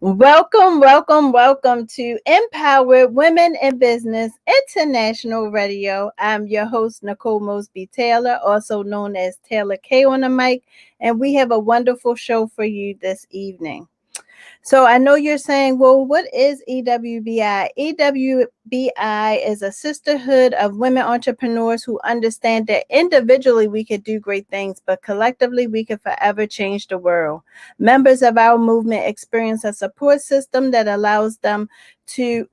Welcome, welcome, welcome to Empowered Women in Business International Radio. I'm your host, Nicole Mosby Taylor, also known as Taylor K on the mic, and we have a wonderful show for you this evening. So I know you're saying, well, what is EWBI? EWBI is a sisterhood of women entrepreneurs who understand that individually we could do great things, but collectively we could forever change the world. Members of our movement experience a support system that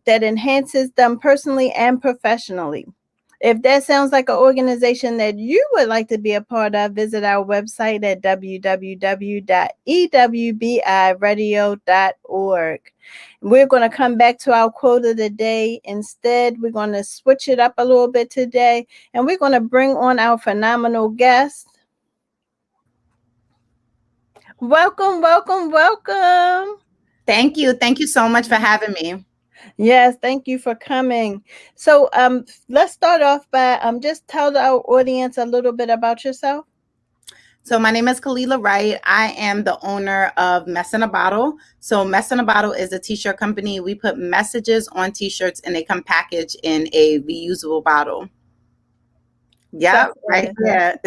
enhances them personally and professionally. If that sounds like an organization that you would like to be a part of, visit our website at www.ewbiradio.org. We're going to come back to our quote of the day. Instead, we're going to switch it up a little bit today, and we're going to bring on our phenomenal guest. Welcome, welcome, welcome. Thank you. Thank you so much for having me. Yes, thank you for coming. So let's start off by just tell our audience a little bit about yourself. So my name is Kalila Wright. I am the owner of Mess in a Bottle. So Mess in a Bottle is a t-shirt company. We put messages on t-shirts and they come packaged in a reusable bottle. Yeah, right there.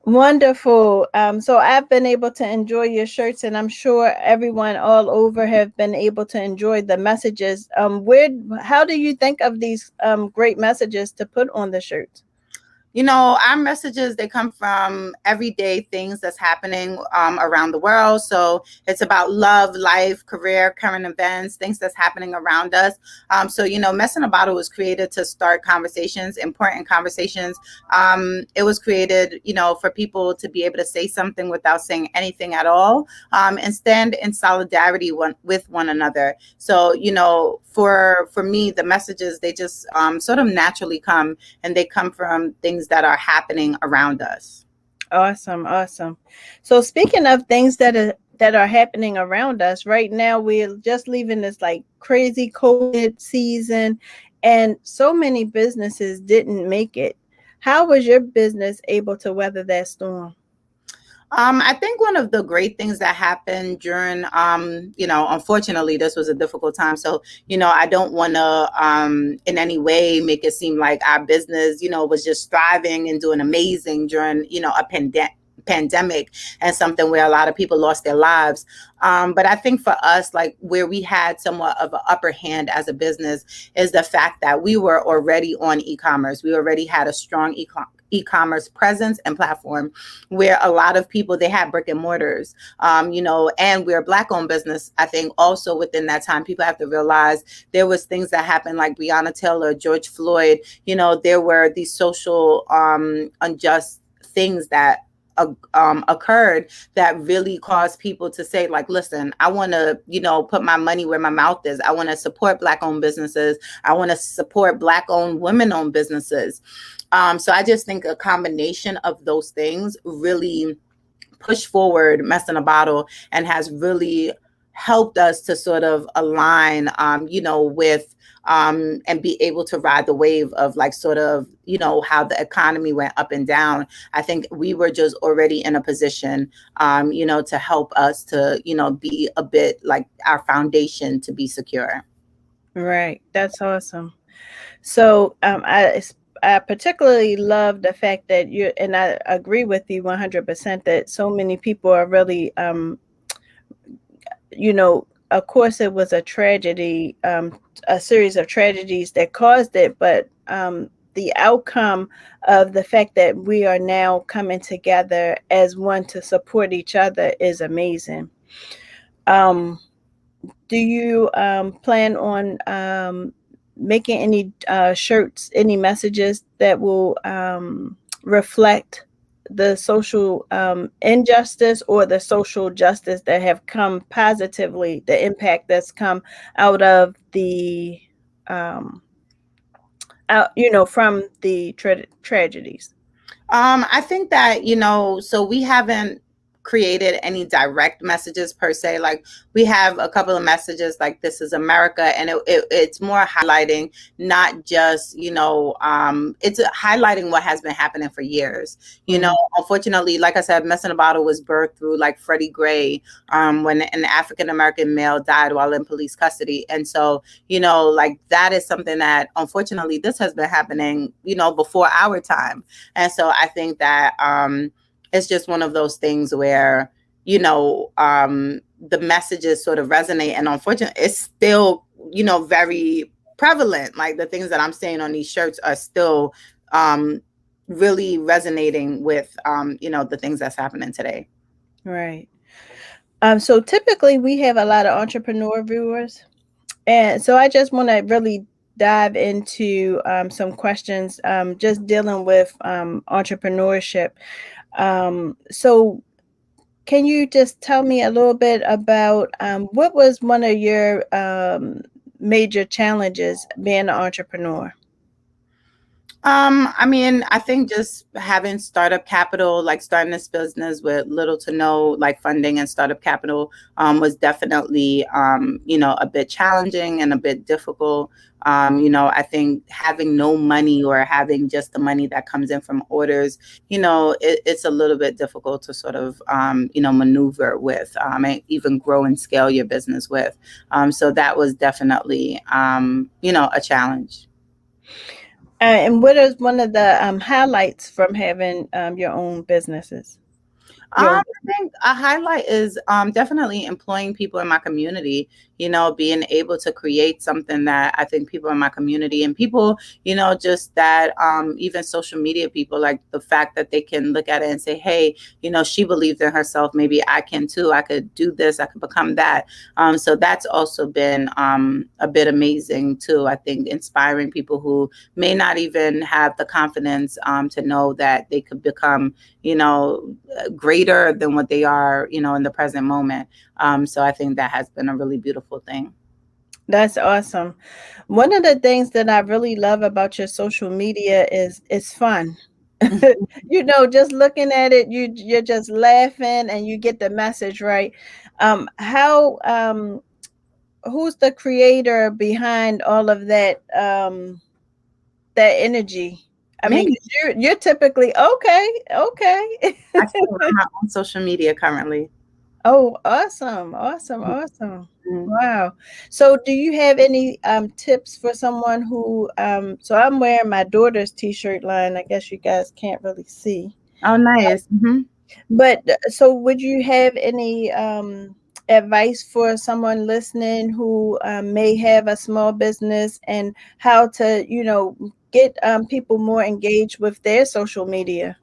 Wonderful. So I've been able to enjoy your shirts, and I'm sure everyone all over have been able to enjoy the messages. How do you think of these great messages to put on the shirts? You know, our messages, they come from everyday things that's happening around the world. So it's about love, life, career, current events, things that's happening around us. Mess in a Bottle was created to start conversations, important conversations. It was created, for people to be able to say something without saying anything at all, and stand in solidarity with one another. So, for me, the messages, they just sort of naturally come, and they come from things that are happening around us. Awesome. So speaking of things that are happening around us right now, we're just leaving this like crazy COVID season, and so many businesses didn't make it. How was your business able to weather that storm? I think one of the great things that happened during, unfortunately, this was a difficult time. So, I don't want to in any way make it seem like our business, was just thriving and doing amazing during, a pandemic and something where a lot of people lost their lives. But I think for us, like where we had somewhat of an upper hand as a business is the fact that we were already on e-commerce. We already had a strong e-commerce presence and platform where a lot of people, they had brick and mortars, and we're a Black owned business. I think also within that time, people have to realize there was things that happened like Breonna Taylor, George Floyd, there were these social unjust things that occurred that really caused people to say, like, listen, I want to, put my money where my mouth is. I want to support Black owned businesses. I want to support Black owned, women owned businesses. So I just think a combination of those things really push forward Mess in a Bottle and has really helped us to sort of align, with and be able to ride the wave of like sort of, how the economy went up and down. I think we were just already in a position, to help us to, be a bit like our foundation to be secure. Right. That's awesome. So I particularly love the fact that and I agree with you 100% that so many people are really, of course it was a tragedy, a series of tragedies that caused it, but the outcome of the fact that we are now coming together as one to support each other is amazing. Do you plan on making any shirts, any messages that will reflect the social injustice or the social justice that have come positively, the impact that's come out of the from the tragedies? I think that, so we haven't created any direct messages per se. Like we have a couple of messages like "This is America," and it's more highlighting not just it's highlighting what has been happening for years. Unfortunately, like I said, Mess in a Bottle was birthed through like Freddie Gray, when an African American male died while in police custody, and so like that is something that unfortunately this has been happening before our time, and so I think that it's just one of those things where the messages sort of resonate, and unfortunately it's still very prevalent. Like the things that I'm saying on these shirts are still really resonating with the things that's happening today. Right. So typically we have a lot of entrepreneur viewers, and so I just want to really dive into some questions, just dealing with entrepreneurship. So can you just tell me a little bit about what was one of your major challenges being an entrepreneur? I mean, I think just having startup capital, like starting this business with little to no like funding and startup capital, was definitely, a bit challenging and a bit difficult. I think having no money or having just the money that comes in from orders, it's a little bit difficult to sort of, maneuver with, and even grow and scale your business with. So that was definitely, a challenge. And what is one of the highlights from having your own businesses? Your I think a highlight is definitely employing people in my community, being able to create something that I think people in my community and people, just that even social media people, like the fact that they can look at it and say, hey, she believes in herself. Maybe I can too. I could do this. I could become that. So that's also been a bit amazing too. I think inspiring people who may not even have the confidence to know that they could become, greater than what they are, in the present moment. So I think that has been a really beautiful thing. That's awesome. One of the things that I really love about your social media is it's fun. Just looking at it, you're just laughing and you get the message right. How who's the creator behind all of that energy? I mean, Me, 'cause you're typically okay, okay. I still run my own social media currently. Oh, awesome, awesome, awesome. Mhm. Wow. So do you have any tips for someone who so I'm wearing my daughter's t-shirt line. I guess you guys can't really see. Oh, nice. Hmm. But so would you have any advice for someone listening who may have a small business and how to, get people more engaged with their social media?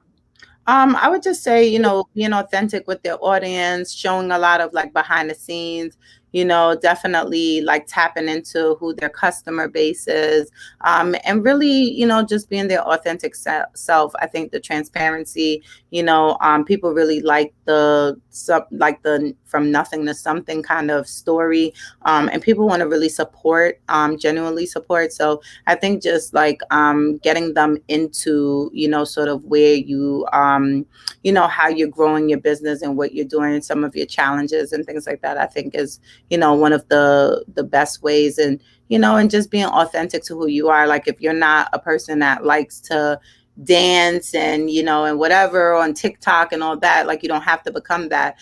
I would just say, being authentic with their audience, showing a lot of like behind the scenes, definitely like tapping into who their customer base is, and really, just being their authentic self. I think the transparency, people really like the from nothing to something kind of story, and people want to really support, genuinely support. So I think just like getting them into, sort of where you, how you're growing your business and what you're doing and some of your challenges and things like that, I think is, one of the best ways. And just being authentic to who you are. Like if you're not a person that likes to dance and and whatever on TikTok and all that, like you don't have to become that,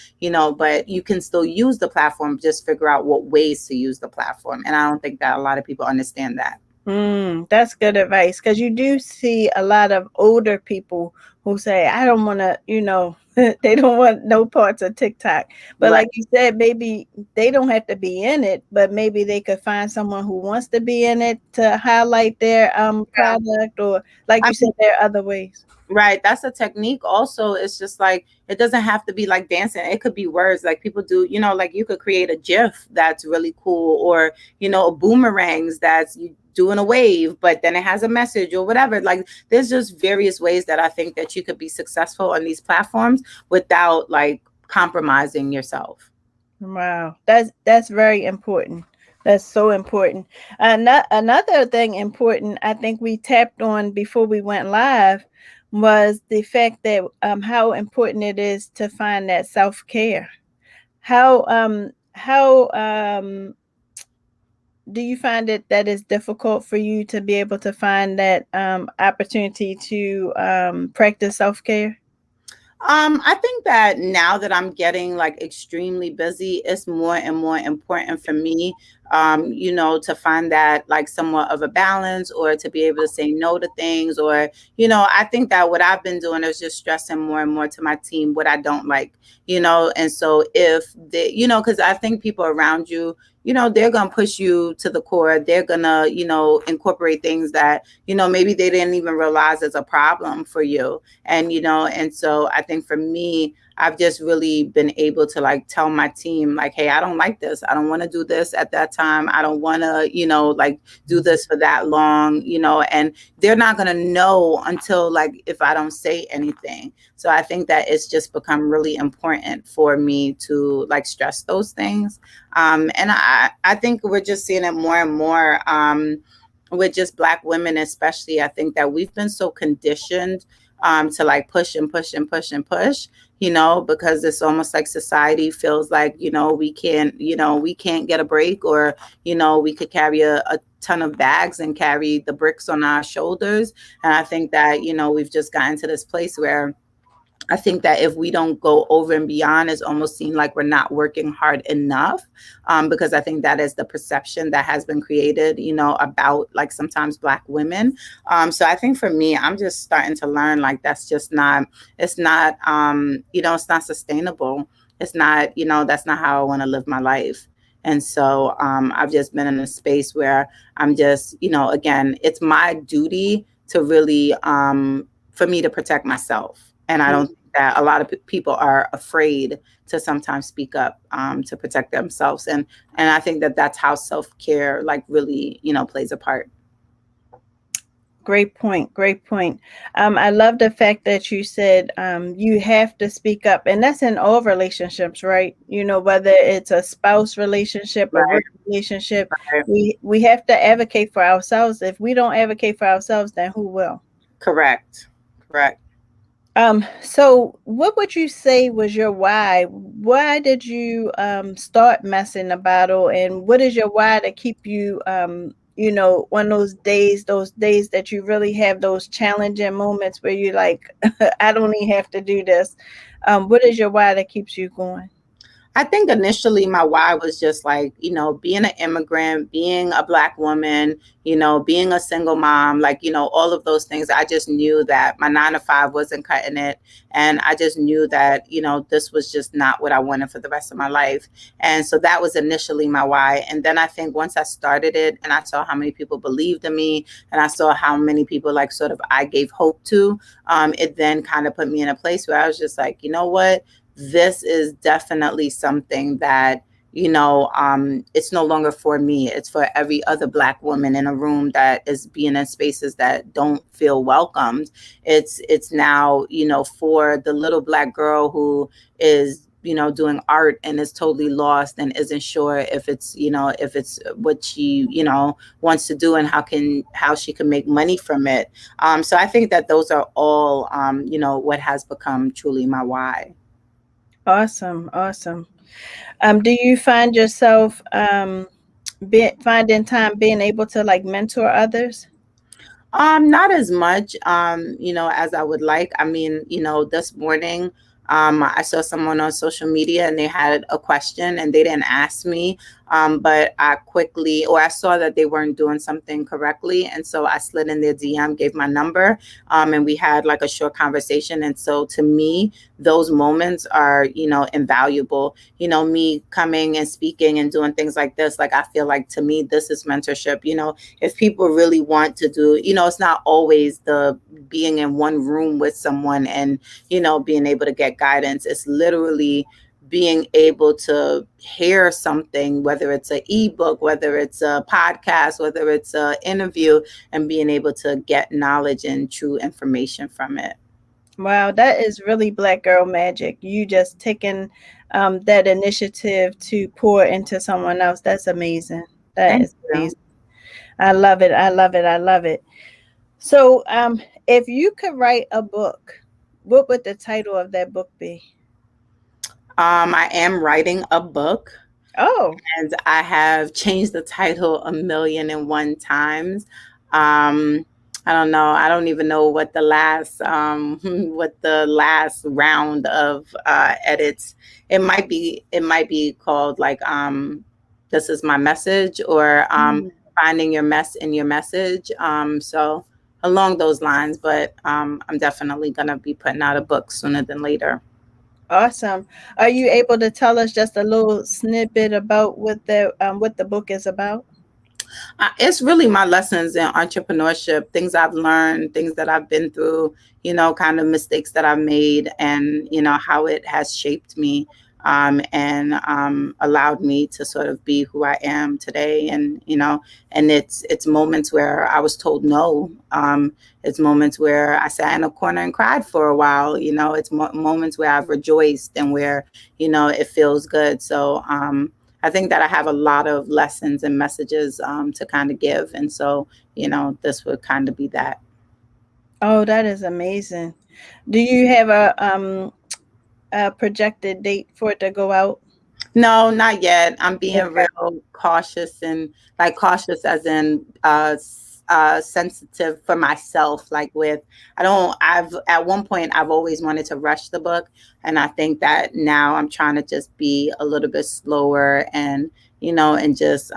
but you can still use the platform, just figure out what ways to use the platform. And I don't think that a lot of people understand that. That's good advice because you do see a lot of older people who say, I don't want to, they don't want no parts of TikTok. But Right. like you said, maybe they don't have to be in it, but maybe they could find someone who wants to be in it to highlight their Yeah. product, or like I you said, there are other ways. Right. That's a technique also. It's just like it doesn't have to be like dancing. It could be words. Like people do, like you could create a GIF that's really cool, or, a boomerangs that's you doing a wave, but then it has a message or whatever. Like there's just various ways that I think that you could be successful on these platforms without like compromising yourself. Wow, that's very important. That's so important. Another thing important, I think we tapped on before we went live, was the fact that how important it is to find that self care. How do you find it that it's difficult for you to be able to find that opportunity to practice self care? I think that now that I'm getting like extremely busy, it's more and more important for me, to find that like somewhat of a balance or to be able to say no to things. Or, I think that what I've been doing is just stressing more and more to my team what I don't like, and so if they, because I think people around you, they're going to push you to the core. They're going to, incorporate things that, maybe they didn't even realize is a problem for you. And so I think for me, I've just really been able to like tell my team like, hey, I don't like this, I don't want to do this at that time, I don't want to like do this for that long, and they're not going to know until like if I don't say anything. So I think that it's just become really important for me to like stress those things. And I think we're just seeing it more and more, with just Black women especially. I think that we've been so conditioned, to like push and push and push and push, because it's almost like society feels like, we can't get a break, or, we could carry a ton of bags and carry the bricks on our shoulders. And I think that, we've just gotten to this place where I think that if we don't go over and beyond, it's almost seem like we're not working hard enough, because I think that is the perception that has been created, about like sometimes Black women. So I think for me, I'm just starting to learn like that's just not, it's not, it's not sustainable. It's not, that's not how I want to live my life. And so I've just been in a space where I'm just, again, it's my duty to really, for me to protect myself. And I don't think that a lot of people are afraid to sometimes speak up, to protect themselves. And I think that that's how self-care like really, plays a part. Great point. Great point. I love the fact that you said you have to speak up, and that's in all relationships, right? Whether it's a spouse relationship, a Right. work relationship, Right. we have to advocate for ourselves. If we don't advocate for ourselves, then who will? Correct. Correct. So what would you say was your why? Why did you start messing the battle, and what is your why to keep you on those days that you really have those challenging moments where you like I don't even have to do this. What is your why that keeps you going? I think initially my why was just like, being an immigrant, being a Black woman, being a single mom, like, all of those things. I just knew that my 9 to 5 wasn't cutting it. And I just knew that, this was just not what I wanted for the rest of my life. And so that was initially my why. And then I think once I started it and I saw how many people believed in me and I saw how many people like sort of I gave hope to, it then kind of put me in a place where I was just like, you know what? This is definitely something that, it's no longer for me. It's for every other Black woman in a room that is being in spaces that don't feel welcomed. It's now, for the little Black girl who is, doing art and is totally lost and isn't sure if it's what she, wants to do and how she can make money from it. So I think that those are all, what has become truly my why. Awesome, awesome. Do you find yourself finding time being able to like mentor others? Not as much, as I would like. I mean, this morning, I saw someone on social media and they had a question and they didn't ask me. But I saw that they weren't doing something correctly. And so I slid in their DM, gave my number, and we had like a short conversation. And so to me, those moments are, invaluable. Me coming and speaking and doing things like this, like I feel like to me, this is mentorship. If people really want to do, it's not always the being in one room with someone and, being able to get guidance. It's literally being able to hear something, whether it's an ebook, whether it's a podcast, whether it's an interview, and being able to get knowledge and true information from it. Wow, that is really Black girl magic. You just taking that initiative to pour into someone else. That's amazing. That Thank is you. amazing. I love it. I love it. I love it. So, If you could write a book, what would the title of that book be? I am writing a book, Oh, and I have changed the title a million and one times. Um, I don't know. I don't even know what the last what the last round of edits. It might be called like this is my message, or mm, finding your mess in your message. So along those lines, but I'm definitely gonna be putting out a book sooner than later. awesome. Are you able to tell us just a little snippet about what the book is about? It's really my lessons in entrepreneurship, things I've learned, things that I've been through, kind of mistakes that I've made, and how it has shaped me, and allowed me to sort of be who I am today. And and it's moments where I was told no. It's moments where I sat in a corner and cried for a while. It's moments where I've rejoiced, and where it feels good. So I think that I have a lot of lessons and messages to kind of give. And so, this would kind of be that. Oh, that is amazing. Do you have a projected date for it to go out? No, not yet. I'm being Okay. real cautious, and like cautious as in sensitive for myself. Like with, I don't, I've, at one point, I've always wanted to rush the book. And I think that now I'm trying to just be a little bit slower, and just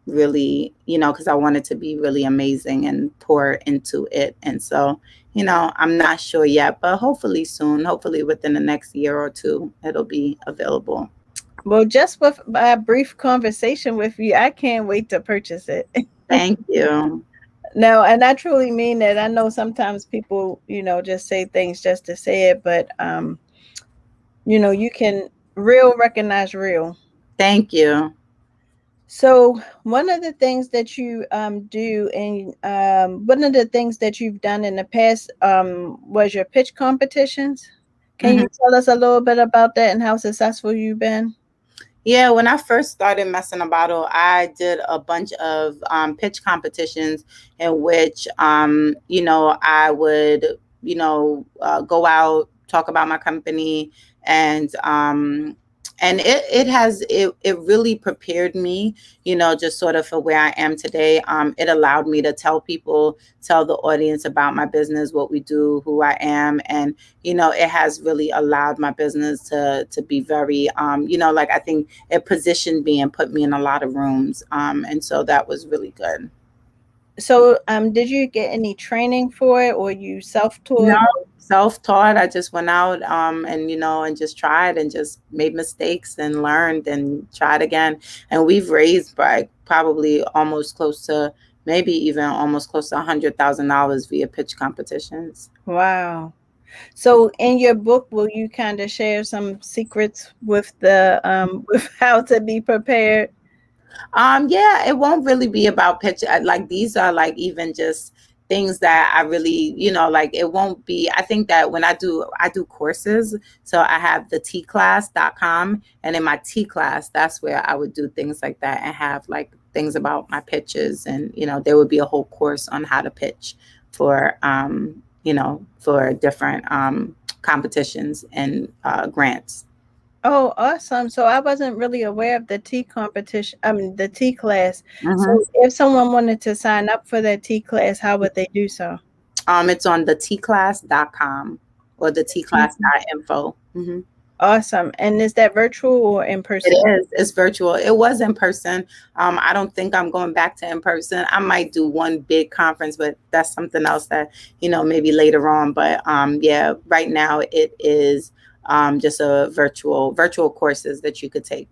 really, because I want it to be really amazing and pour into it. And so, I'm not sure yet, but hopefully soon, hopefully within the next year or two, it'll be available. Well, just with a brief conversation with you, I can't wait to purchase it. Thank you. No, and I truly mean that. I know sometimes people, just say things just to say it, but you can real recognize real. Thank you. So one of the things that you do, and one of the things that you've done in the past was your pitch competitions. Can Mhm. you tell us a little bit about that and how successful you've been? Yeah, when I first started messing about it, I did a bunch of pitch competitions in which, I would, go out, talk about my company, and it really prepared me, just sort of for where I am today. It allowed me to tell the audience about my business, what we do, who I am, and it has really allowed my business to be very, like I think it positioned me and put me in a lot of rooms. And so that was really good. So did you get any training for it, or you No, self-taught? self-taught. I just went out and and just tried and just made mistakes and learned and tried again. And we've raised by probably almost close to, maybe even almost close to $100,000 via pitch competitions. Wow. So in your book, will you kind of share some secrets with the with how to be prepared? Yeah, it won't really be about picture. Like these are like even just things that I really, like it won't be. I think that when I do courses. So I have the tclass.com, and in my T class, that's where I would do things like that and have like things about my pitches. And, there would be a whole course on how to pitch for, for different competitions and grants. Oh, awesome. So I wasn't really aware of the tea competition, the tea class. Mhm. So if someone wanted to sign up for that tea class, how would they do so? It's on the tclass.com or the Tea. tclass.info. Mm-hmm. Awesome. And is that virtual or in It person? is. It's virtual. It was in person. I don't think I'm going back to in person. I might do one big conference, but that's something else that, maybe later on. But yeah, right now it is just a virtual courses that you could take.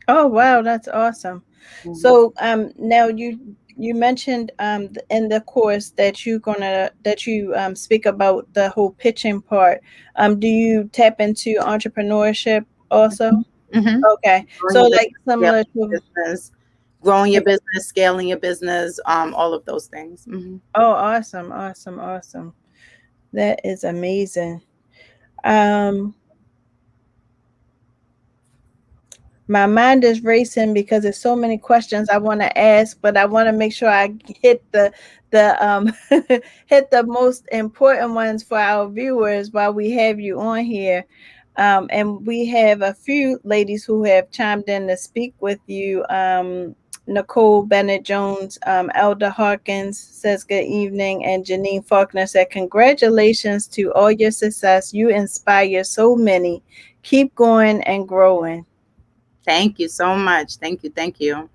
Oh, wow, that's awesome. Mhm. So now you mentioned in the course that you speak about the whole pitching part. Do you tap into entrepreneurship also? Mm-hmm. Okay. Growing So your like business, similar scaling to your business, growing your business, scaling your business, all of those things. Mm-hmm. Oh, awesome, awesome, awesome. That is amazing. Um, My mind is racing because there's so many questions I want to ask, but I want to make sure I hit the hit the most important ones for our viewers while we have you on here. And we have a few ladies who have chimed in to speak with you. Nicole Bennett Jones, Elder Harkins says good evening, and Janine Faulkner said congratulations to all your success. You inspire so many. Keep going and growing. Thank you so much. Thank you. Thank you.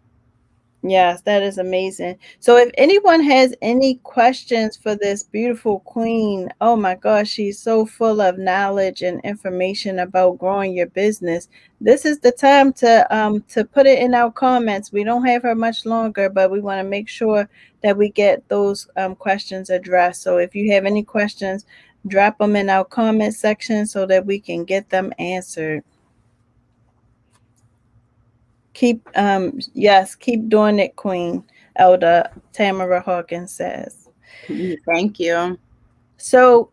Yes, that is amazing. So if anyone has any questions for this beautiful queen, oh my gosh, she's so full of knowledge and information about growing your business. This is the time to put it in our comments. We don't have her much longer, but we want to make sure that we get those questions addressed. So if you have any questions, drop them in our comment section so that we can get them answered. Keep doing it, Queen. Elder Tamara Hawkins says. Thank you. So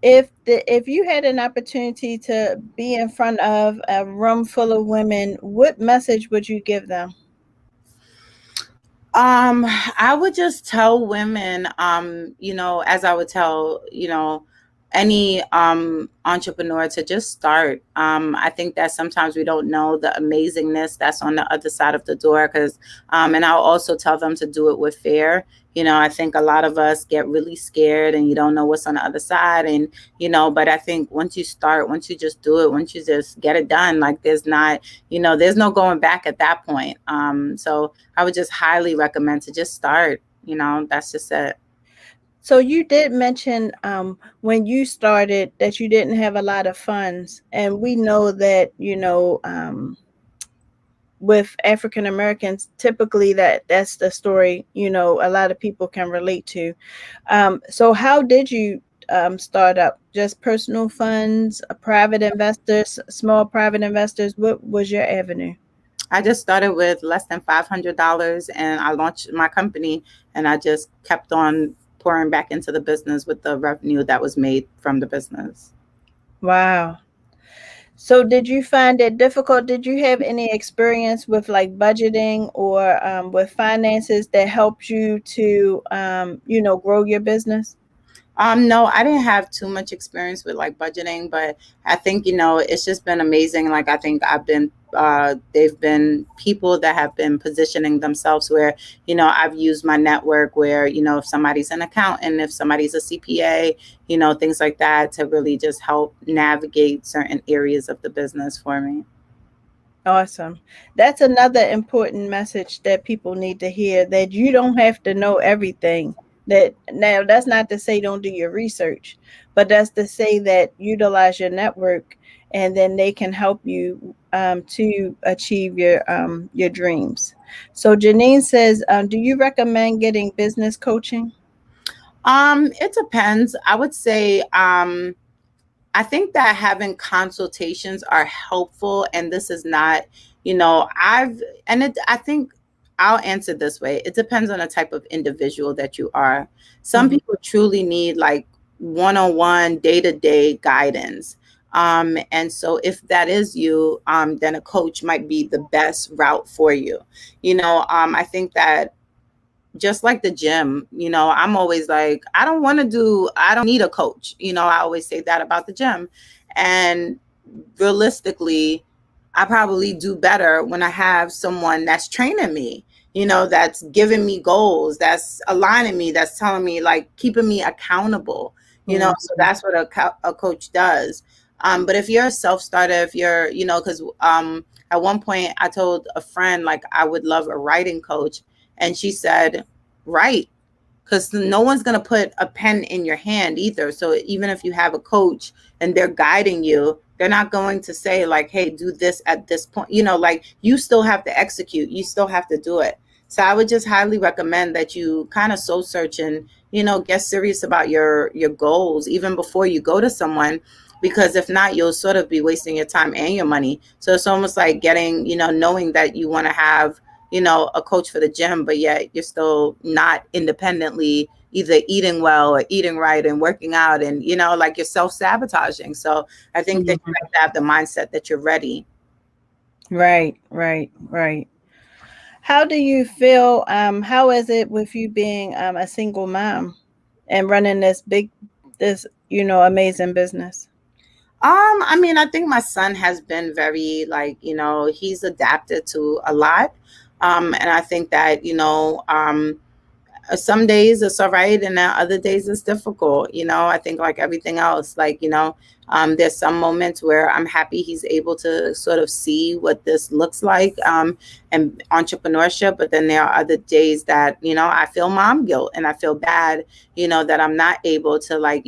if you had an opportunity to be in front of a room full of women, what message would you give them? I would just tell women, as I would tell, any entrepreneur to just start. I think that sometimes we don't know the amazingness that's on the other side of the door, because and I'll also tell them to do it with fear. I think a lot of us get really scared and you don't know what's on the other side. And, but I think once you start, once you just do it, once you just get it done, like there's no going back at that point. So I would just highly recommend to just start. That's just it. So you did mention when you started that you didn't have a lot of funds, and we know that with African Americans, typically that's the story, a lot of people can relate to. So how did you start up? Just personal funds, private investors, small private investors? What was your avenue? I just started with less than $500 and I launched my company, and I just kept on pouring back into the business with the revenue that was made from the business. Wow. So did you find it difficult? Did you have any experience with like budgeting or with finances that helped you to, grow your business? No, I didn't have too much experience with like budgeting, but I think, it's just been amazing. Like, I think they've been people that have been positioning themselves where, I've used my network where, if somebody's an accountant, if somebody's a CPA, things like that to really just help navigate certain areas of the business for me. Awesome. That's another important message that people need to hear, that you don't have to know everything. That now that's not to say don't do your research, but that's to say that utilize your network and then they can help you to achieve your dreams. So Janine says, do you recommend getting business coaching? It depends. I would say, I think that having consultations are helpful, and this is not, I think I'll answer this way. It depends on the type of individual that you are. Some Mhm. people truly need like one-on-one, day-to-day guidance. And so if that is you, then a coach might be the best route for you. I think that just like the gym, I'm always like, I don't need a coach. I always say that about the gym. And realistically, I probably do better when I have someone that's training me, that's giving me goals, that's aligning me, that's telling me, like, keeping me accountable, Mhm. so that's what a coach does. But if you're a self-starter, if you're, because at one point I told a friend, like, I would love a writing coach. And she said, write, because no one's going to put a pen in your hand either. So even if you have a coach and they're guiding you, they're not going to say like, hey, do this at this point. Like, you still have to execute. You still have to do it. So I would just highly recommend that you kind of soul search and, get serious about your goals even before you go to someone, because if not, you'll sort of be wasting your time and your money. So it's almost like getting, knowing that you want to have, a coach for the gym, but yet you're still not independently either eating well or eating right and working out, and, like, you're self-sabotaging. So I think that you Mhm. have to have the mindset that you're ready. Right, right, right. How do you feel? How is it with you being a single mom and running this amazing business? I mean, I think my son has been very like, he's adapted to a lot. And I think that, some days it's all right, and then other days it's difficult. I think like everything else, like, there's some moments where I'm happy he's able to sort of see what this looks like, and entrepreneurship. But then there are other days that, I feel mom guilt and I feel bad, that I'm not able to, like,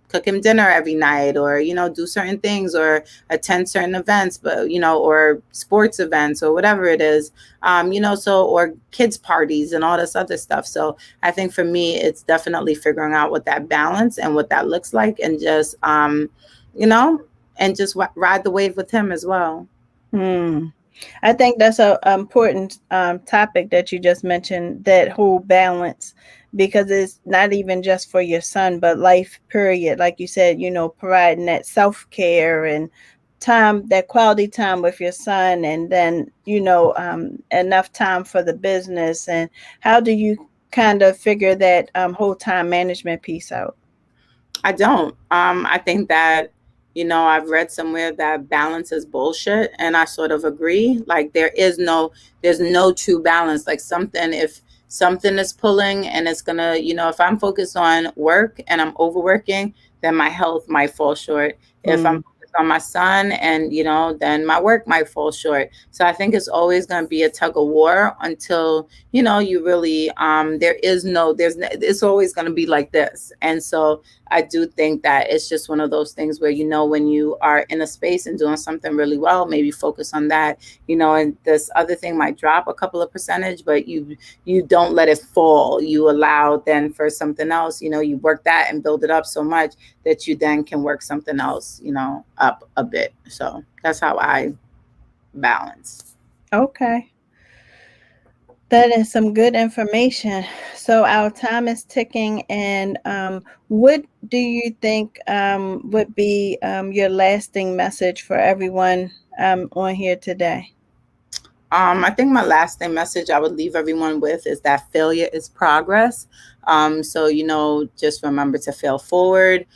cook him dinner every night, or, do certain things, or attend certain events, but, or sports events, or whatever it is, so, or kids parties and all this other stuff. So I think for me, it's definitely figuring out what that balance and what that looks like, and just, you know, and just ride the wave with him as well. Hmm. I think that's a important topic that you just mentioned, that whole balance, because it's not even just for your son, but life period. Like you said, providing that self care and time, that quality time with your son, and then, enough time for the business. And how do you kind of figure that whole time management piece out? I don't. I think that, I've read somewhere that balance is bullshit, and I sort of agree. Like there's no true balance. Like if something is pulling and it's gonna, if I'm focused on work and I'm overworking, then my health might fall short. If I'm Mm. focused on my son, and, then my work might fall short. So I think it's always going to be a tug of war until, you really, it's always going to be like this. And so I do think that it's just one of those things where, when you are in a space and doing something really well, maybe focus on that, and this other thing might drop a couple of percentage, but you don't let it fall. You allow then for something else, you work that and build it up so much that you then can work something else, up a bit. So that's how I balance. Okay. That is some good information. So our time is ticking, and what do you think would be your lasting message for everyone on here today? I think my lasting message I would leave everyone with is that failure is progress. So, just remember to fail forward.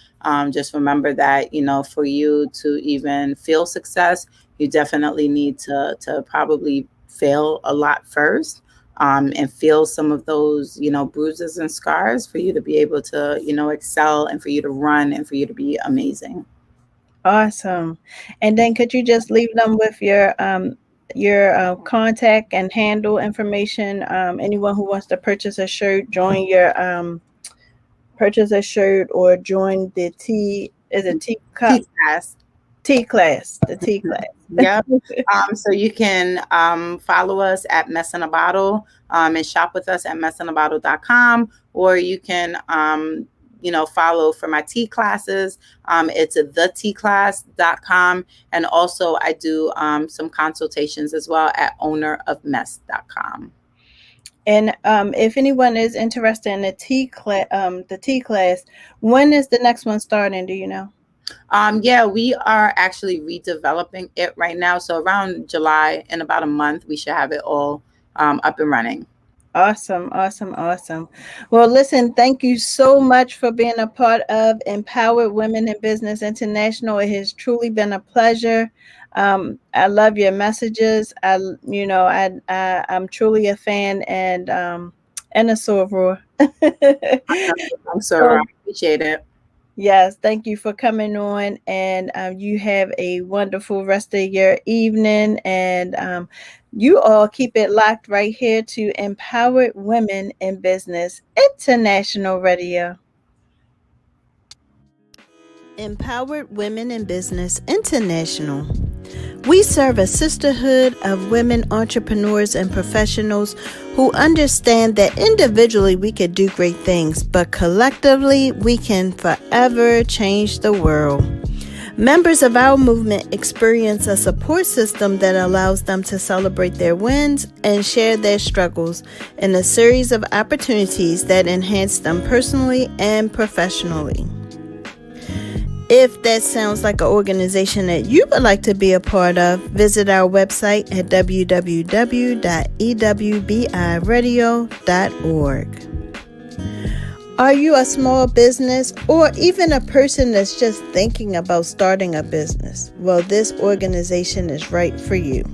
Just remember that, for you to even feel success, you definitely need to probably fail a lot first, and feel some of those, bruises and scars for you to be able to, excel, and for you to run, and for you to be amazing. Awesome. And then could you just leave them with your contact and handle information? Anyone who wants to purchase a shirt, join your purchase a shirt, or join the tea, is it tea cup, T-class. tea class, the tea class. Yep. So you can follow us at Mess in a Bottle, and shop with us at messinabottle.com, or you can, follow for my tea classes. It's at thetclass.com. And also I do some consultations as well at ownerofmess.com. And if anyone is interested in the tea class, when is the next one starting? Do you know? Yeah, we are actually redeveloping it right now. So around July, in about a month, we should have it all up and running. Awesome, awesome, awesome. Well, listen, thank you so much for being a part of Empowered Women in Business International. It has truly been a pleasure. I love your messages. I'm truly a fan, and a soror. I'm sorry. I So appreciate it. yes, thank you for coming on, and you have a wonderful rest of your evening. And you all keep it locked right here to Empowered Women in Business International Radio. Empowered Women in Business International. We serve a sisterhood of women entrepreneurs and professionals who understand that individually we could do great things, but collectively we can forever change the world. Members of our movement experience a support system that allows them to celebrate their wins and share their struggles in a series of opportunities that enhance them personally and professionally. If that sounds like an organization that you would like to be a part of, visit our website at www.ewbiradio.org. Are you a small business or even a person that's just thinking about starting a business? Well, this organization is right for you.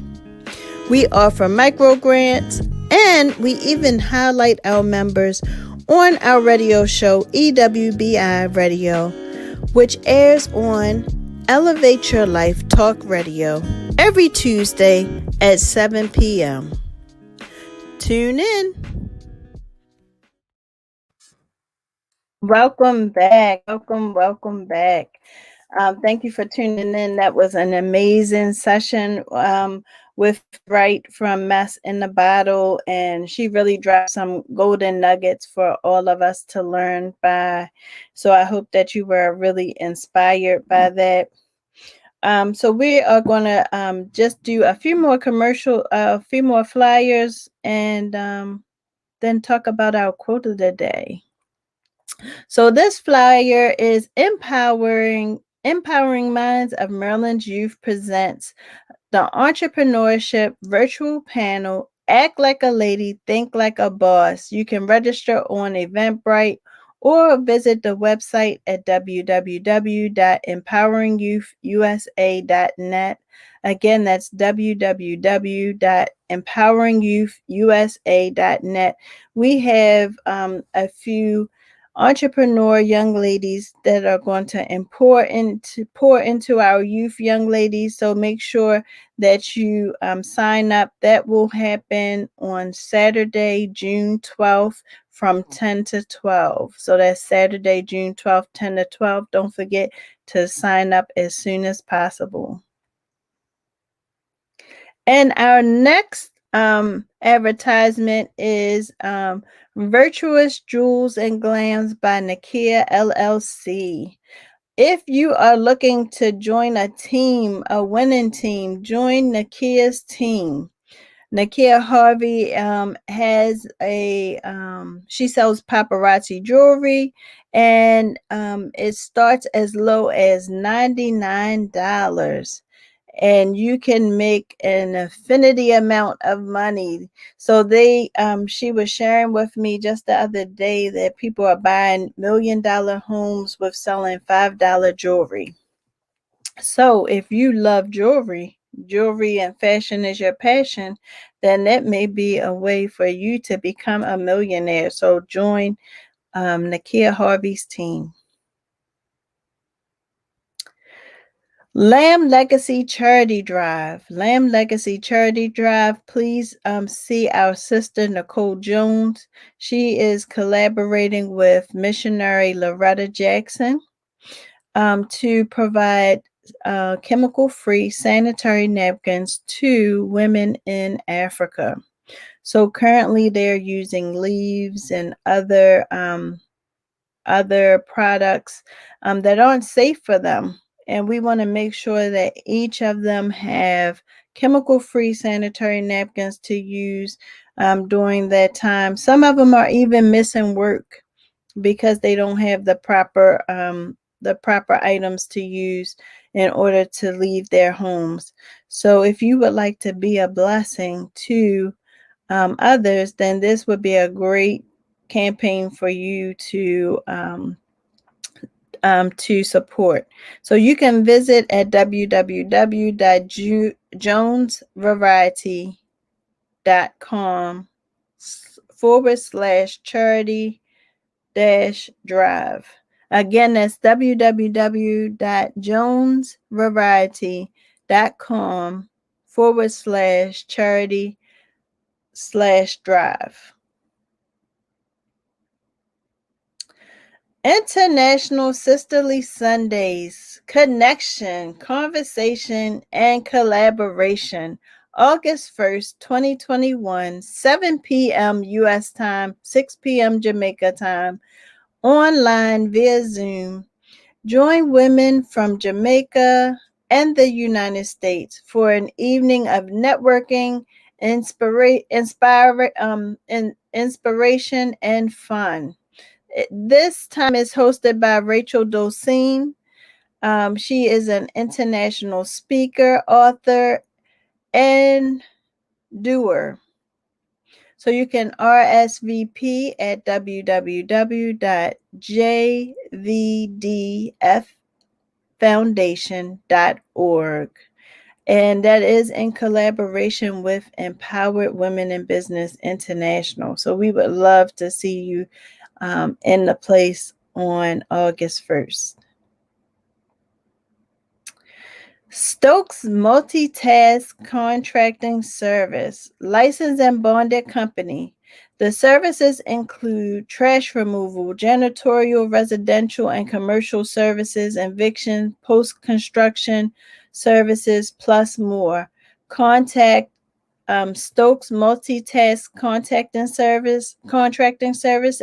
We offer micro grants and we even highlight our members on our radio show, EWBI Radio, which airs on Elevate Your Life Talk Radio every Tuesday at 7 p.m. Tune in. Welcome back. Welcome back. Thank you for tuning in. That was an amazing session with Bright from Mess in the Bottle, and she really dropped some golden nuggets for all of us to learn by. So I hope that you were really inspired by that. So we are going to just do a few more few more flyers, and then talk about our quote of the day. So this flyer is Empowering Minds of Maryland's Youth presents the Entrepreneurship Virtual Panel, Act Like a Lady, Think Like a Boss. You can register on Eventbrite or visit the website at www.empoweringyouth.usa.net. Again, that's www.empoweringyouth.usa.net. We have a few entrepreneur young ladies that are going to pour into our youth young ladies. So make sure that you sign up. That will happen on Saturday, June 12th from 10 to 12. So that's Saturday, June 12th, 10 to 12. Don't forget to sign up as soon as possible. And our next advertisement is Virtuous Jewels and Glams by Nakia LLC. If you are looking to join a team, a winning team, join Nakia's team. Nakia Harvey has she sells paparazzi jewelry, and it starts as low as $99. And you can make an infinity amount of money. So she was sharing with me just the other day that people are buying $1 million homes with selling $5 jewelry. So if you love jewelry and fashion is your passion, then that may be a way for you to become a millionaire. So join Nakia Harvey's team. Lamb Legacy Charity Drive. Lamb Legacy Charity Drive. Please see our sister Nicole Jones. She is collaborating with missionary Loretta Jackson to provide chemical-free sanitary napkins to women in Africa. So currently they're using leaves and other products that aren't safe for them. And we want to make sure that each of them have chemical-free sanitary napkins to use during that time. Some of them are even missing work because they don't have the proper items to use in order to leave their homes. So if you would like to be a blessing to others, then this would be a great campaign for you to support. So you can visit at www.jonesvariety.com/charity-drive. Again, that's www.jonesvariety.com/charity/drive. International Sisterly Sundays, Connection, Conversation, and Collaboration, August 1st, 2021, 7 p.m. U.S. time, 6 p.m. Jamaica time, online via Zoom. Join women from Jamaica and the United States for an evening of networking, inspiration, and fun. This time is hosted by Rachel Dosine. She is an international speaker, author, and doer. So you can RSVP at www.jvdffoundation.org. And that is in collaboration with Empowered Women in Business International. So we would love to see you in the place on August 1st. Stokes Multitask Contracting Service, licensed and bonded company. The services include trash removal, janitorial, residential, and commercial services, eviction, post-construction services, plus more. Contact Stokes Multitask Contracting Service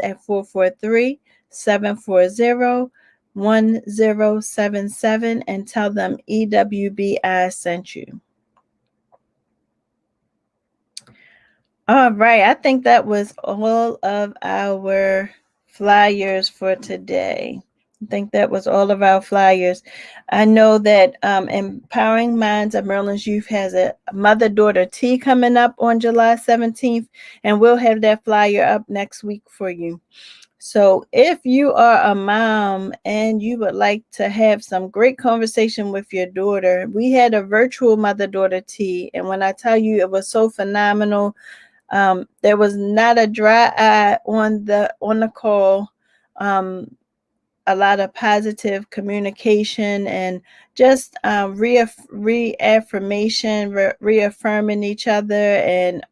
at 443-740-1077 and tell them EWBI sent you. All right, I think that was all of our flyers for today. I think that was all of our flyers. I know that Empowering Minds of Maryland's Youth has a mother-daughter tea coming up on July 17th, and we'll have that flyer up next week for you. So if you are a mom and you would like to have some great conversation with your daughter, we had a virtual mother-daughter tea, and when I tell you it was so phenomenal, there was not a dry eye on the call. A lot of positive communication and just reaffirmation, reaffirming each other, and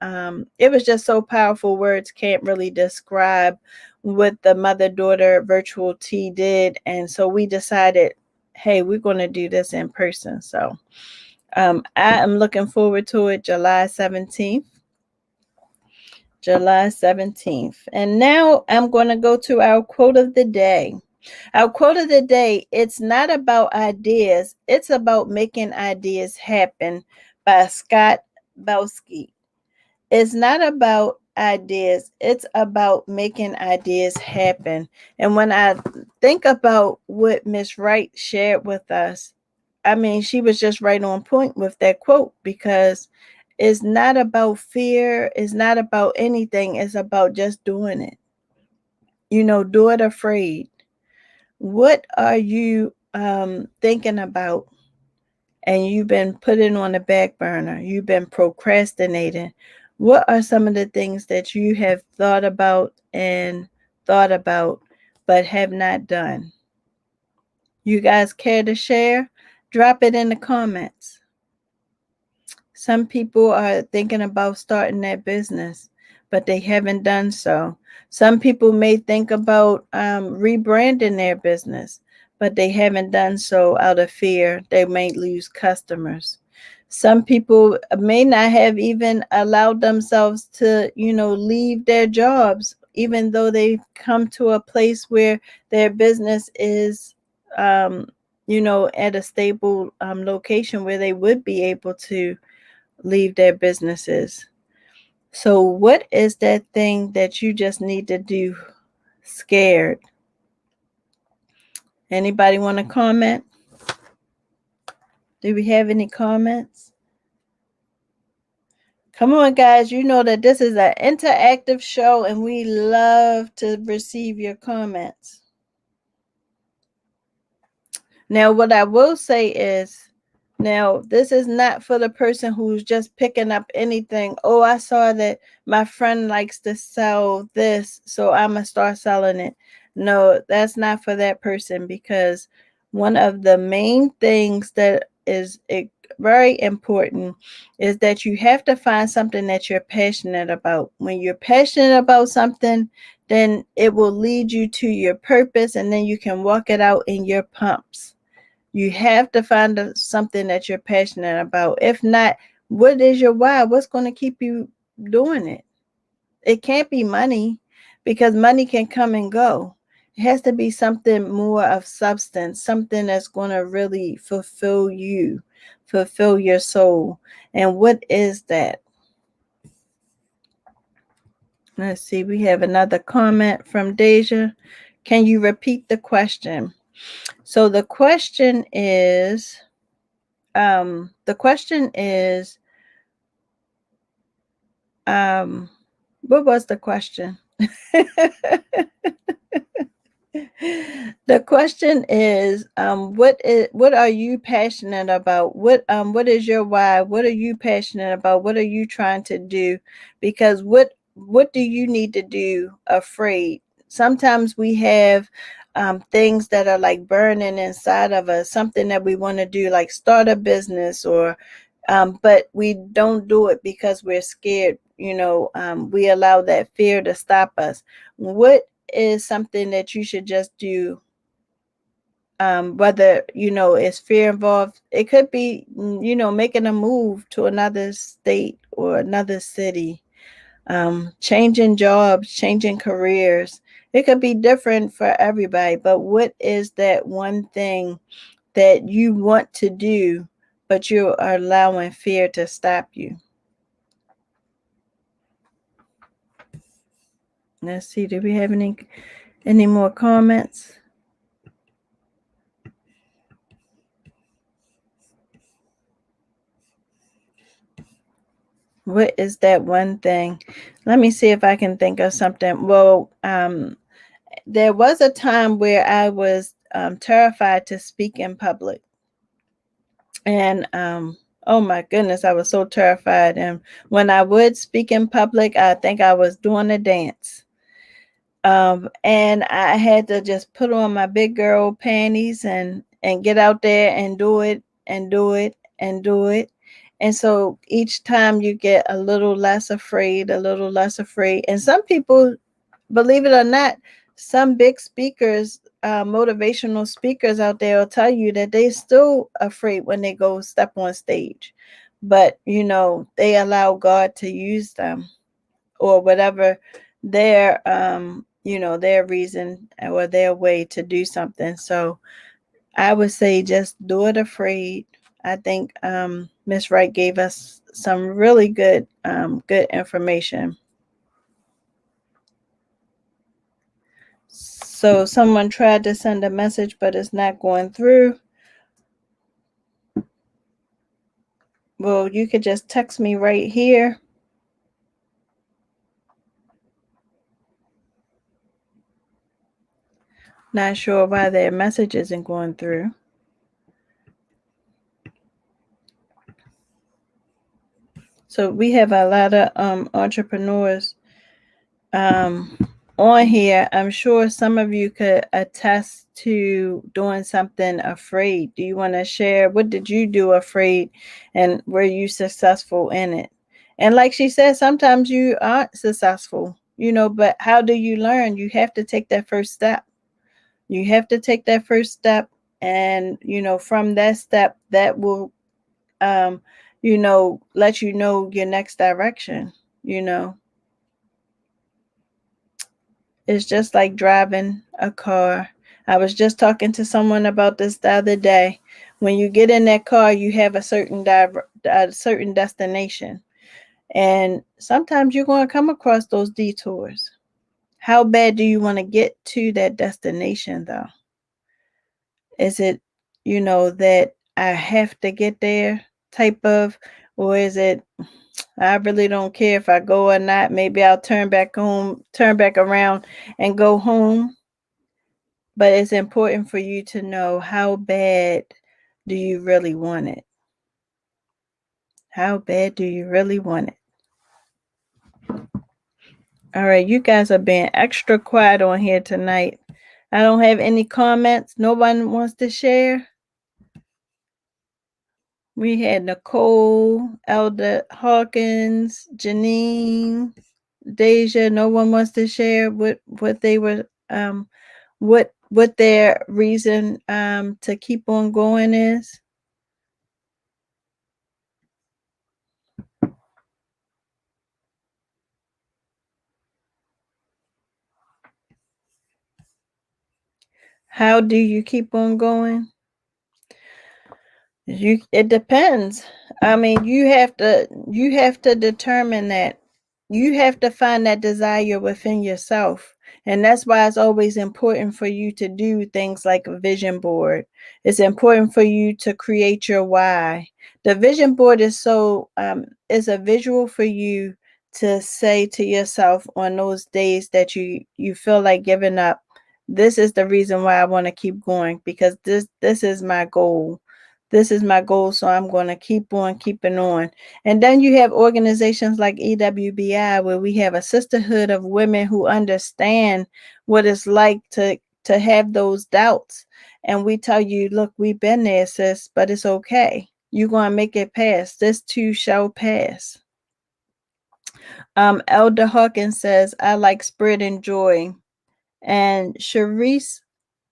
it was just so powerful. Words can't really describe what the mother-daughter virtual tea did, and so we decided, hey, we're going to do this in person. So I am looking forward to it, July 17th. July 17th. And now I'm going to go to our quote of the day. Our quote of the day, it's not about ideas, it's about making ideas happen, by Scott Belsky. It's not about ideas, it's about making ideas happen. And when I think about what Miss Wright shared with us, I mean, she was just right on point with that quote, because it's not about fear, it's not about anything, it's about just doing it. Do it afraid. What are you thinking about and you've been putting on the back burner? You've been procrastinating. What are some of the things that you have thought about but have not done? You guys care to share? Drop it in the comments. Some people are thinking about starting that business, but they haven't done so. Some people may think about rebranding their business, but they haven't done so out of fear they may lose customers. Some people may not have even allowed themselves to, leave their jobs, even though they've come to a place where their business is, at a stable location where they would be able to leave their businesses. So what is that thing that you just need to do scared? Anybody want to comment? Do we have any comments? Come on, guys. You know that this is an interactive show and we love to receive your comments. Now, what I will say is, now, this is not for the person who's just picking up anything. Oh, I saw that my friend likes to sell this, so I'm going to start selling it. No, that's not for that person, because one of the main things that is very important is that you have to find something that you're passionate about. When you're passionate about something, then it will lead you to your purpose, and then you can walk it out in your pumps. You have to find something that you're passionate about. If not, what is your why? What's going to keep you doing it? It can't be money, because money can come and go. It has to be something more of substance, something that's going to really fulfill you, fulfill your soul. And what is that? Let's see. We have another comment from Deja. Can you repeat the question? So the question is, the question is, what was the question? The question is, what are you passionate about? What is your why? What are you passionate about? What are you trying to do? Because what do you need to do afraid? Sometimes we have things that are like burning inside of us, something that we want to do, like start a business, or but we don't do it because we're scared. We allow that fear to stop us. What is something that you should just do? Whether is fear involved, it could be making a move to another state or another city, changing jobs, changing careers. It could be different for everybody, but what is that one thing that you want to do, but you are allowing fear to stop you? Let's see, do we have any more comments? What is that one thing? Let me see if I can think of something. Well, there was a time where I was terrified to speak in public. And oh my goodness, I was so terrified. And when I would speak in public, I think I was doing a dance. And I had to just put on my big girl panties and get out there and do it and do it and do it. And so each time you get a little less afraid, a little less afraid. And some people, believe it or not, some big speakers, motivational speakers out there will tell you that they still afraid when they go step on stage. But they allow God to use them, or whatever their their reason or their way to do something. So I would say just do it afraid. I think Miss Wright gave us some really good information. So someone tried to send a message, but it's not going through. Well, you could just text me right here. Not sure why their message isn't going through. So we have a lot of entrepreneurs on here. I'm sure some of you could attest to doing something afraid. Do you want to share, what did you do afraid, and were you successful in it? And like she said, sometimes you aren't successful, but how do you learn? You have to take that first step. You have to take that first step, and from that step, that will let you know your next direction. It's just like driving a car. I was just talking to someone about this the other day. When you get in that car, you have a certain destination, and sometimes you're going to come across those detours. How bad do you want to get to that destination, though? Is it, that I have to get there type of, or is it, I really don't care if I go or not. Maybe I'll turn back around and go home. But it's important for you to know, how bad do you really want it? How bad do you really want it? All right, you guys are being extra quiet on here tonight. I don't have any comments. No one wants to share. We had Nicole, Elder Hawkins, Janine, Deja. No one wants to share what they were what their reason to keep on going is. How do you keep on going? It depends. I mean, you have to determine that. You have to find that desire within yourself. And that's why it's always important for you to do things like a vision board. It's important for you to create your why. The vision board is is a visual for you to say to yourself on those days that you feel like giving up. This is the reason why I want to keep going, because this is my goal. This is my goal, so I'm going to keep on keeping on. And then you have organizations like EWBI, where we have a sisterhood of women who understand what it's like to have those doubts. And we tell you, look, we've been there, sis, but it's okay. You're going to make it pass. This too shall pass. Elder Hawkins says, I like spreading joy. And Sharice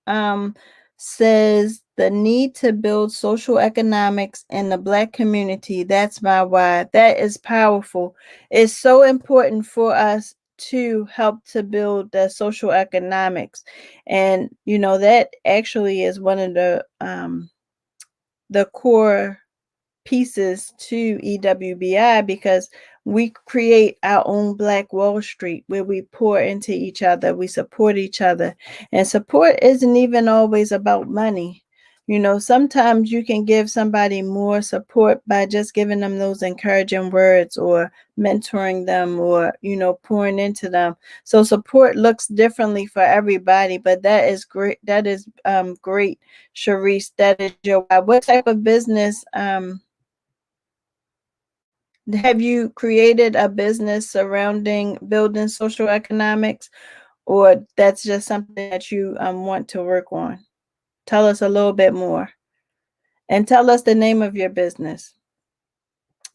um, says, the need to build social economics in the Black community. That's my why. That is powerful. It's so important for us to help to build the social economics. And, that actually is one of the core pieces to EWBI, because we create our own Black Wall Street where we pour into each other, we support each other. And support isn't even always about money. Sometimes you can give somebody more support by just giving them those encouraging words, or mentoring them, or, pouring into them. So support looks differently for everybody, but that is great. That is great, Sharice. That is your why. What type of business have you created a business surrounding building social economics, or that's just something that you want to work on? Tell us a little bit more, and tell us the name of your business.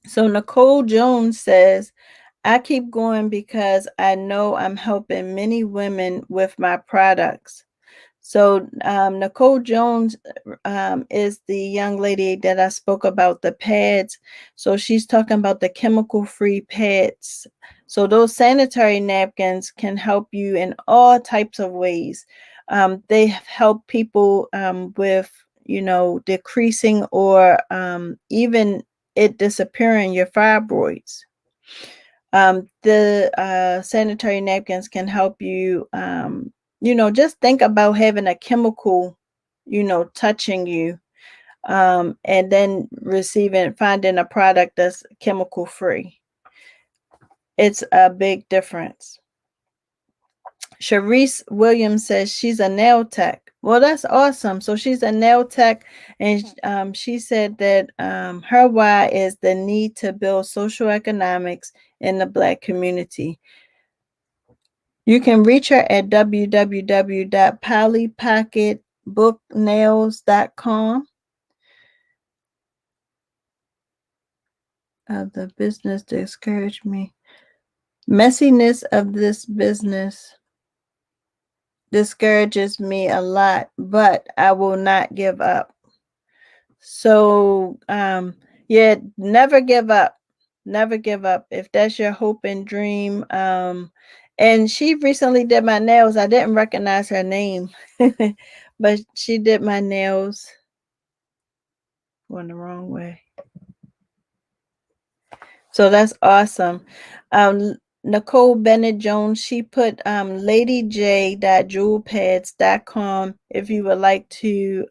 So Nicole Jones says, I keep going because I know I'm helping many women with my products. So Nicole Jones is the young lady that I spoke about, the pads. So she's talking about the chemical-free pads. So those sanitary napkins can help you in all types of ways. They help people with, decreasing or even it disappearing your fibroids. The sanitary napkins can help you, just think about having a chemical, touching you, and then finding a product that's chemical free. It's a big difference. Sharice Williams says she's a nail tech. Well, that's awesome. So she's a nail tech, and she said that her why is the need to build social economics in the Black community. You can reach her at www.pollypocketbooknails.com. The business discouraged me. Messiness of this business discourages me a lot, but I will not give up. So, yeah, never give up. Never give up. If that's your hope and dream. And she recently did my nails. I didn't recognize her name, but she did my nails. Going the wrong way. So that's awesome. Nicole Bennett Jones, she put ladyj.jewelpads.com if you would like to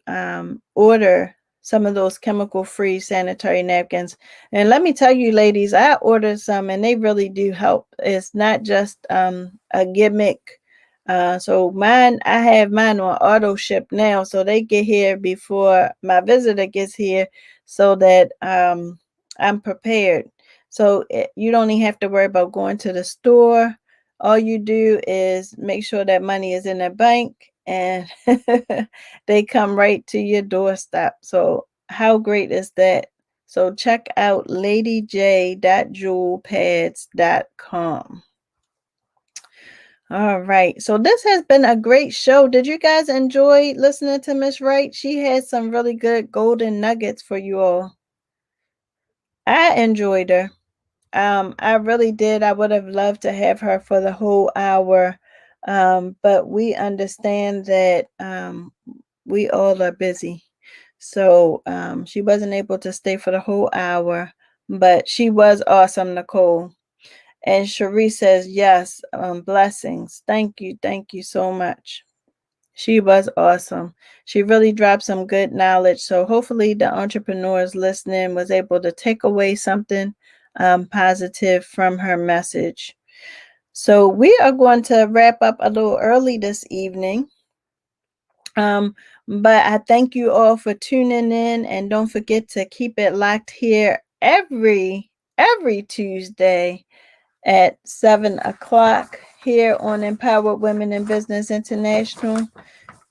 order some of those chemical-free sanitary napkins. And let me tell you, ladies, I ordered some and they really do help. It's not just a gimmick. So I have mine on auto ship now, so they get here before my visitor gets here, so that I'm prepared. So you don't even have to worry about going to the store. All you do is make sure that money is in the bank, and they come right to your doorstep. So how great is that? So check out ladyj.jewelpads.com. All right. So this has been a great show. Did you guys enjoy listening to Miss Wright? She had some really good golden nuggets for you all. I enjoyed her. I really did. I would have loved to have her for the whole hour. But we understand that we all are busy. So she wasn't able to stay for the whole hour, but she was awesome, Nicole. And Cherie says, yes, blessings. Thank you so much. She was awesome. She really dropped some good knowledge. So hopefully the entrepreneurs listening was able to take away something positive from her message. So we are going to wrap up a little early this evening. Um, but I thank you all for tuning in, and don't forget to keep it locked here every Tuesday at 7 o'clock here on Empowered Women in Business International.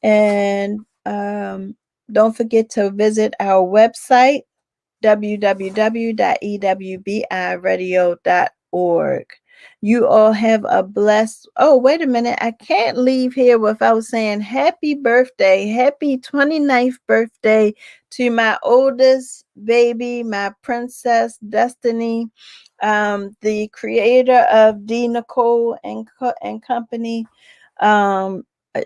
And don't forget to visit our website, www.ewbiradio.org. You all have a blessed. Oh, wait a minute. I can't leave here without saying happy birthday, happy 29th birthday to my oldest baby, my princess Destiny, the creator of D. Nicole and Company.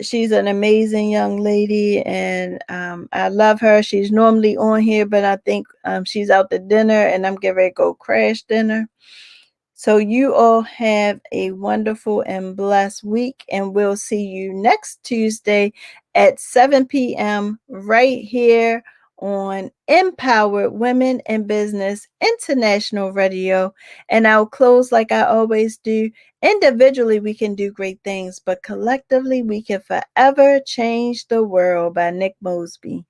She's an amazing young lady, and I love her. She's normally on here, but I think she's out to dinner, and I'm getting ready to go crash dinner. So you all have a wonderful and blessed week, and we'll see you next Tuesday at 7 p.m. right here on Empowered Women in Business International Radio. And I'll close like I always do. Individually, we can do great things, but collectively, we can forever change the world by Nick Mosby.